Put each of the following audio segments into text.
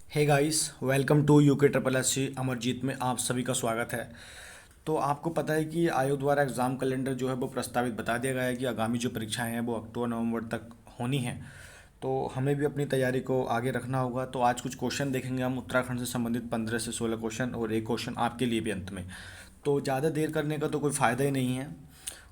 Hey guys, welcome to UK triple S C Amarjeet में आप सभी का स्वागत है। तो आपको पता है कि आयोग द्वारा एग्ज़ाम कैलेंडर जो है वो प्रस्तावित बता दिया गया है कि आगामी जो परीक्षाएं हैं वो अक्टूबर नवंबर तक होनी हैं। तो हमें भी अपनी तैयारी को आगे रखना होगा। तो आज कुछ क्वेश्चन देखेंगे हम उत्तराखंड से संबंधित 15 से 16 क्वेश्चन और एक क्वेश्चन आपके लिए भी अंत में। तो ज़्यादा देर करने का तो कोई फ़ायदा ही नहीं है।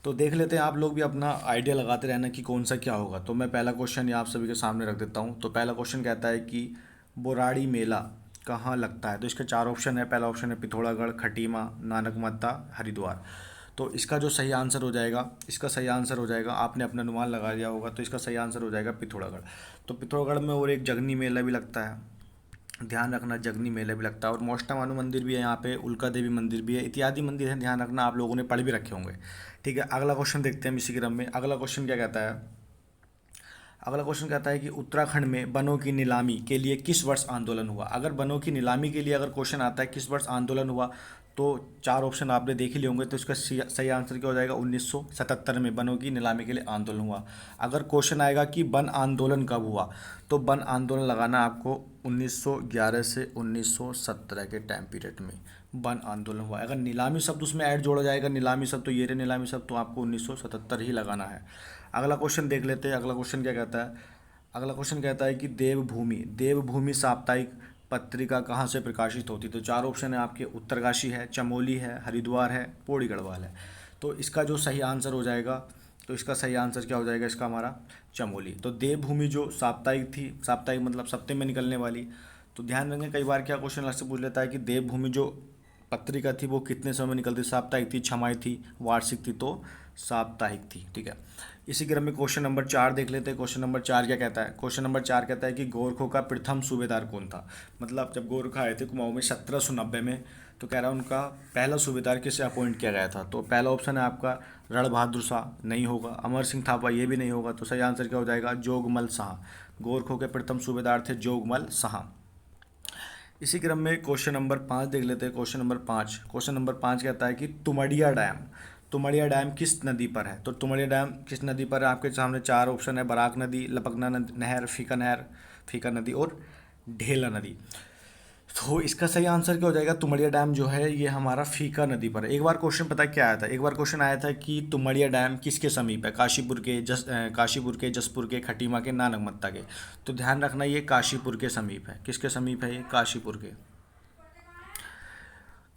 तो देख लेते हैं, आप लोग भी अपना आइडिया लगाते रहना कि कौन सा क्या होगा। तो मैं पहला क्वेश्चन ये आप सभी के सामने रख देता हूँ। तो पहला क्वेश्चन कहता है कि बोराड़ी मेला कहाँ लगता है। तो इसके चार ऑप्शन है। पहला ऑप्शन है पिथौरागढ़, खटीमा, नानकमत्ता, हरिद्वार। तो इसका जो सही आंसर हो जाएगा, इसका सही आंसर हो जाएगा, आपने अपना अनुमान लगा लिया होगा, तो इसका सही आंसर हो जाएगा पिथौरागढ़। तो पिथौरागढ़ में और एक जगनी मेला भी लगता है, ध्यान रखना, जगनी मेला भी लगता है। और मोष्टा मानू मंदिर भी है यहाँ पे, उल्का देवी मंदिर भी है, इत्यादि मंदिर हैं, ध्यान रखना, आप लोगों ने पढ़ भी रखे होंगे। ठीक है, अगला क्वेश्चन देखते हैं हम इसी क्रम में। अगला क्वेश्चन क्या कहता है। अगला क्वेश्चन कहता है कि उत्तराखंड में वनों की नीलामी के लिए किस वर्ष आंदोलन हुआ। अगर वनों की नीलामी के लिए अगर क्वेश्चन आता है किस वर्ष आंदोलन हुआ, तो चार ऑप्शन आपने देख ही लिए होंगे। तो इसका सही आंसर क्या हो जाएगा, 1977 में वनों की नीलामी के लिए आंदोलन हुआ। अगर क्वेश्चन आएगा कि वन आंदोलन कब हुआ, तो वन आंदोलन लगाना आपको 1911 से 1917 के टाइम पीरियड में वन आंदोलन हुआ। अगर नीलामी शब्द उसमें ऐड जोड़ा जाएगा, नीलामी शब्द, तो ये रे नीलामी शब्द, तो आपको 1977 ही लगाना है। अगला क्वेश्चन देख लेते हैं। अगला क्वेश्चन क्या कहता है। अगला क्वेश्चन कहता है कि देवभूमि देवभूमि साप्ताहिक पत्रिका कहाँ से प्रकाशित होती है। तो चार ऑप्शन है आपके, उत्तरकाशी है, चमोली है, हरिद्वार है, पौड़ी गढ़वाल है। तो इसका जो सही आंसर हो जाएगा, तो इसका सही आंसर क्या हो जाएगा इसका हमारा, चमोली। तो देवभूमि जो साप्ताहिक थी, साप्ताहिक मतलब सप्ते में निकलने वाली। तो ध्यान रखें, कई बार क्या क्वेश्चन अलग से पूछ लेता है कि देवभूमि जो पत्रिका थी वो कितने समय में निकलती, साप्ताहिक थी, छमाही थी, वार्षिक थी, तो साप्ताहिक थी। ठीक है, इसी क्रम में क्वेश्चन नंबर 4 देख लेते हैं। क्वेश्चन नंबर 4 क्या कहता है। क्वेश्चन नंबर 4 कहता है कि गोरखों का प्रथम सूबेदार कौन था। मतलब जब गोरखा आए थे कुमाऊं में 1790 में, तो कह रहा है उनका पहला सूबेदार किसे अपॉइंट किया गया था। तो पहला ऑप्शन है आपका रण बहादुर शाह, नहीं होगा। अमर सिंह थापा, ये भी नहीं होगा। तो सही आंसर क्या हो जाएगा, जोगमल शाह। गोरखों के प्रथम सूबेदार थे जोगमल शाह। इसी क्रम में क्वेश्चन नंबर 5 देख लेते हैं। क्वेश्चन नंबर 5 कहता है कि तुमड़िया डैम किस नदी पर है। तो तुमड़िया डैम किस नदी पर है, आपके सामने चार ऑप्शन है, बराक नदी, लपकना नहर, फीका नदी और ढेला नदी। तो इसका सही आंसर क्या हो जाएगा, तुमड़िया डैम जो है ये हमारा फीका नदी पर है। एक बार क्वेश्चन पता है क्या आया था, एक बार क्वेश्चन आया था कि तुमड़िया डैम किसके समीप है, काशीपुर के, जसपुर के, खटीमा के, नानकमत्ता के। तो ध्यान रखना, ये काशीपुर के समीप है। किसके समीप है, ये काशीपुर के।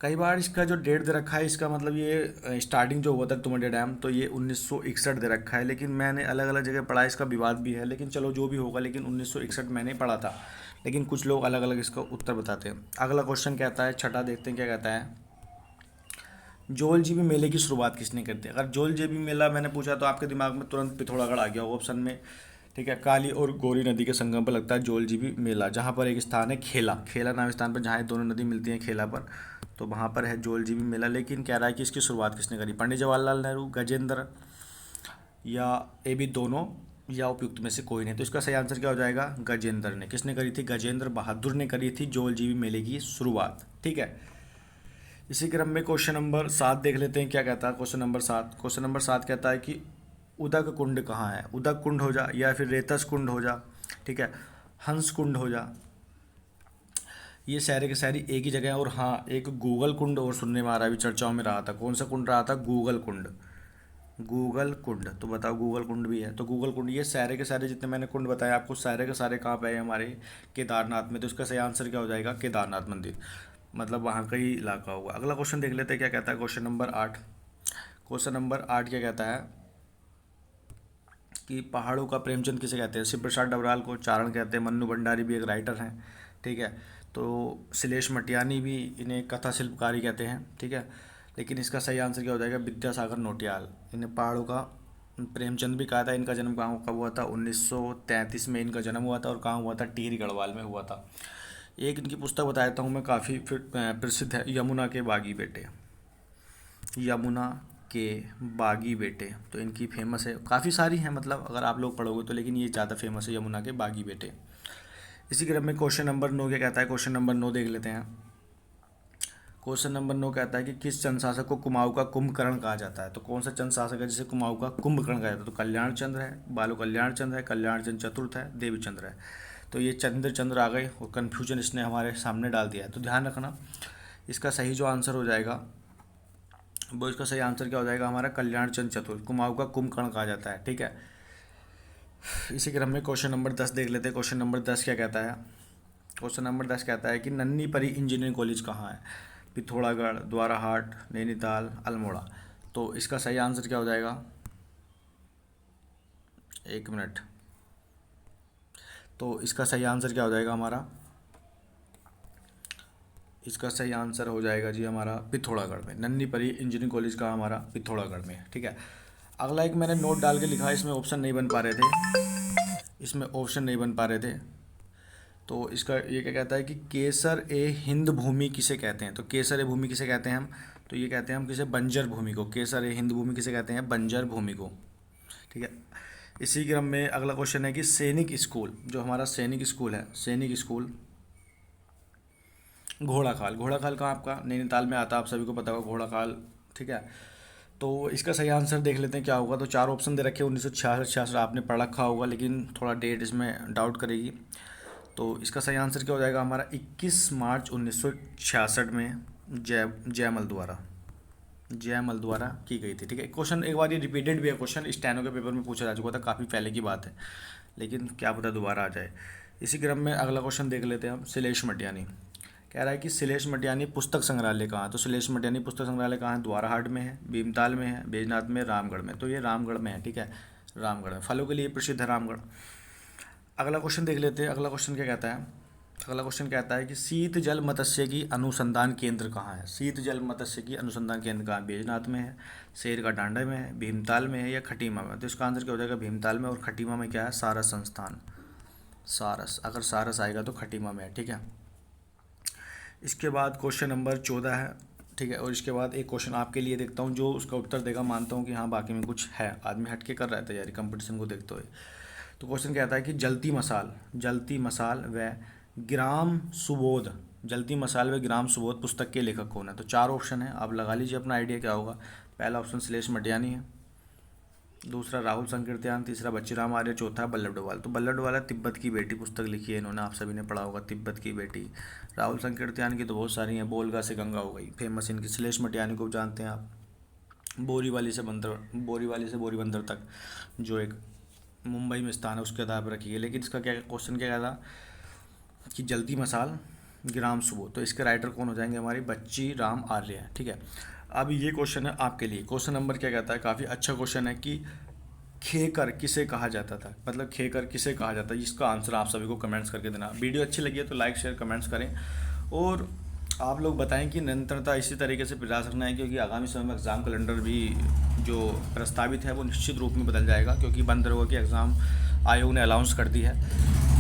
कई बार इसका जो डेट दे रखा है, इसका मतलब ये स्टार्टिंग जो हुआ था तुमड़िया डैम, तो ये 1961 दे रखा है। लेकिन मैंने अलग अलग जगह पढ़ा, इसका विवाद भी है, लेकिन चलो जो भी होगा, लेकिन 1961 मैंने पढ़ा था। लेकिन कुछ लोग अलग अलग इसका उत्तर बताते हैं। अगला क्वेश्चन कहता है, छठा देखते हैं क्या कहता है। जोल जीबी मेले की शुरुआत किसने कर दी। अगर जोल जीबी मेला मैंने पूछा तो आपके दिमाग में तुरंत पिथौरागढ़ आ गया होगा ऑप्शन में। ठीक है, काली और गोरी नदी के संगम पर लगता है जोल जीबी मेला, जहाँ पर एक स्थान है खेला, खेला नाम स्थान पर, जहाँ ये दोनों नदी मिलती हैं खेला पर। तो वहाँ पर है जोल जीबी मेला। लेकिन कह रहा है कि इसकी शुरुआत किसने करी, पंडित जवाहरलाल नेहरू, गजेंद्र, या ये भी दोनों, या उपयुक्त में से कोई नहीं। तो इसका सही आंसर क्या हो जाएगा, गजेंद्र ने। किसने करी थी, गजेंद्र बहादुर ने करी थी जोल जीबी मेले की शुरुआत। ठीक है, इसी क्रम में क्वेश्चन नंबर 7 देख लेते हैं क्या कहता है। क्वेश्चन नंबर 7 कहता है कि उदक कुंड कहाँ है। उदक कुंड हो जा, या फिर रेतस कुंड हो जा, ठीक है, हंस कुंड हो जा, ये सारे के सारी एक ही जगह है। और हाँ, एक गूगल कुंड और सुनने में आ रहा है, अभी चर्चाओं में रहा था। कौन सा कुंड रहा था, गूगल कुंड। गूगल कुंड, तो बताओ गूगल कुंड भी है। तो गूगल कुंड, ये सारे के सारे जितने मैंने कुंड बताए आपको, सारे के सारे कहाँ पे है, हमारे केदारनाथ में। तो इसका सही आंसर क्या हो जाएगा, केदारनाथ मंदिर, मतलब वहाँ का ही इलाका होगा। अगला क्वेश्चन देख लेते हैं क्या कहता है। क्वेश्चन नंबर 8 क्या कहता है कि पहाड़ों का प्रेमचंद किसे कहते हैं। शिव प्रसाद डबराल को चारण कहते हैं, मन्नू भंडारी भी एक राइटर हैं। ठीक है, तो शिलेश मटियानी भी, इन्हें कथा शिल्पकारी कहते हैं। ठीक है, लेकिन इसका सही आंसर क्या हो जाएगा, विद्यासागर नोटियाल। इन्हें पहाड़ों का प्रेमचंद भी कहा था। इनका जन्म कहाँ कब हुआ था, 1933 में इनका जन्म हुआ था। और कहाँ हुआ था, टिहरी गढ़वाल में हुआ था। एक इनकी पुस्तक बता देता हूँ मैं, काफ़ी प्रसिद्ध है, यमुना के बागी बेटे। यमुना के बागी बेटे, तो इनकी फेमस है, काफ़ी सारी हैं मतलब अगर आप लोग पढ़ोगे तो, लेकिन ये ज़्यादा फेमस है, यमुना के बागी बेटे। इसी क्रम में क्वेश्चन नंबर 9 क्या कहता है। क्वेश्चन नंबर 9 देख लेते हैं। क्वेश्चन नंबर 9 कहता है कि किस चंद शासक को कुमाऊं का कुंभकर्ण कहा जाता है। तो कौन सा चंद शासक है जिसे कुमाऊं का कुंभकर्ण कहा जाता है। तो कल्याण चंद्र है, बालू कल्याण चंद्र है, कल्याण चंद्र चतुर्थ है, देवीचंद्र है। तो ये चंद्र आ गए और कन्फ्यूजन इसने हमारे सामने डाल दिया है। तो ध्यान रखना, इसका सही जो आंसर हो जाएगा वो, इसका सही आंसर क्या हो जाएगा हमारा, कल्याण चंद चतुर। कुमाऊँ का कुंभकर्ण कहा जाता है, ठीक है। इसी क्रम में क्वेश्चन नंबर 10 देख लेते हैं। क्वेश्चन नंबर 10 क्या कहता है? क्वेश्चन नंबर 10 कहता है कि नन्ही परी इंजीनियरिंग कॉलेज कहाँ है? पिथौरागढ़, द्वाराहाट, नैनीताल, अल्मोड़ा। तो इसका सही आंसर क्या हो जाएगा? एक मिनट। तो इसका सही आंसर क्या हो जाएगा हमारा? इसका सही आंसर हो जाएगा जी हमारा पिथौरागढ़ में। नन्ही परी इंजीनियरिंग कॉलेज का हमारा पिथौरागढ़ में है, ठीक है। अगला एक मैंने नोट डाल के लिखा है, इसमें ऑप्शन नहीं बन पा रहे थे, इसमें ऑप्शन नहीं बन पा रहे थे। तो इसका ये क्या कहता है कि केसर ए हिंद भूमि किसे कहते हैं? तो केसर ए भूमि किसे कहते हैं हम? तो ये कहते हैं हम किसे, बंजर भूमि को। केसर ए हिंद भूमि किसे कहते हैं? बंजर भूमि को, ठीक है। इसी क्रम में अगला क्वेश्चन है कि सैनिक स्कूल, जो हमारा सैनिक स्कूल है, सैनिक स्कूल घोड़ाखाल। घोड़ाखाल कहाँ आपका? नैनीताल में आता है, आप सभी को पता होगा घोड़ाखाल, ठीक है। तो इसका सही आंसर देख लेते हैं क्या होगा। तो चार ऑप्शन दे रखे हैं, 1966 आपने पढ़ रखा होगा, लेकिन थोड़ा डेट इसमें डाउट करेगी। तो इसका सही आंसर क्या हो जाएगा हमारा, 21 मार्च 1966 में जयमल द्वारा की गई थी, ठीक है। क्वेश्चन एक बार ये रिपीटेड भी है, क्वेश्चन स्टेनो के पेपर में पूछा जा चुका था, काफ़ी पहले की बात है, लेकिन क्या पता दोबारा आ जाए। इसी क्रम में अगला क्वेश्चन देख लेते हैं हम। शैलेश मटियानी कह रहा है कि शैलेश मटियानी पुस्तक संग्रहालय कहाँ है? तो शैलेश मटियानी पुस्तक संग्रहालय कहाँ है? द्वाराहाट में है, भीमताल में है, बैजनाथ में, रामगढ़ में। तो ये रामगढ़ में है, ठीक है, रामगढ़ में। फलों के लिए प्रसिद्ध है रामगढ़। अगला क्वेश्चन देख लेते हैं। अगला क्वेश्चन क्या कहता है? अगला क्वेश्चन कहता है कि शीत जल मत्स्य की अनुसंधान केंद्र कहाँ है? शीत जल मत्स्य की अनुसंधान केंद्र कहाँ है? बैजनाथ में है, शेर का डांडा में है, भीमताल में है, या खटीमा में? तो इसका आंसर क्या हो जाएगा? भीमताल में। और खटीमा में क्या है? सारस संस्थान, सारस। अगर सारस आएगा तो खटीमा में है, ठीक है। इसके बाद क्वेश्चन नंबर 14 है, ठीक है। और इसके बाद एक क्वेश्चन आपके लिए देखता हूँ, जो उसका उत्तर देगा मानता हूँ कि हाँ बाकी में कुछ है, आदमी हटके कर रहा है तैयारी कंपटीशन को देखते हुए। तो क्वेश्चन कहता है कि जलती मसाल व ग्राम सुबोध, जलती मसाल व ग्राम सुबोध पुस्तक के लेखक कौन है? तो चार ऑप्शन है, आप लगा लीजिए अपना आइडिया क्या होगा। पहला ऑप्शन शैलेश मटियानी है, दूसरा राहुल संकीर्त्यान, तीसरा बच्चीराम आर्य, चौथा बल्लभ डोभाल। तो बल्लभ डोभाल तिब्बत की बेटी पुस्तक लिखी है इन्होंने, आप सभी ने पढ़ा होगा, तिब्बत की बेटी। राहुल संकीर्त्यान की तो बहुत सारी हैं, बोलगा से गंगा हो गई फेमस इनकी। शैलेश मटियानी को जानते हैं आप, बोरीवली से बोरीबंदर तक जो एक मुंबई में स्थान है उसके आधार पर रखी है। लेकिन इसका क्या क्वेश्चन क्या कहता कि जलती मसाल ग्राम सुबोध, तो इसके राइटर कौन हो जाएंगे हमारे? बच्ची राम आर्य, ठीक है। अब ये क्वेश्चन है आपके लिए। क्वेश्चन नंबर क्या कहता है? काफ़ी अच्छा क्वेश्चन है कि खेकर किसे कहा जाता था, मतलब खेकर किसे कहा जाता है? इसका आंसर आप सभी को कमेंट्स करके देना। वीडियो अच्छी लगी है तो लाइक शेयर कमेंट्स करें, और आप लोग बताएं कि निरंतरता इसी तरीके से प्रयास रखना है, क्योंकि आगामी समय में एग्ज़ाम कैलेंडर भी जो प्रस्तावित है वो निश्चित रूप में बदल जाएगा, क्योंकि बंद रहोगा कि एग्ज़ाम आयोग ने अनाउंस कर दी है।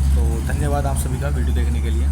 तो धन्यवाद आप सभी का वीडियो देखने के लिए।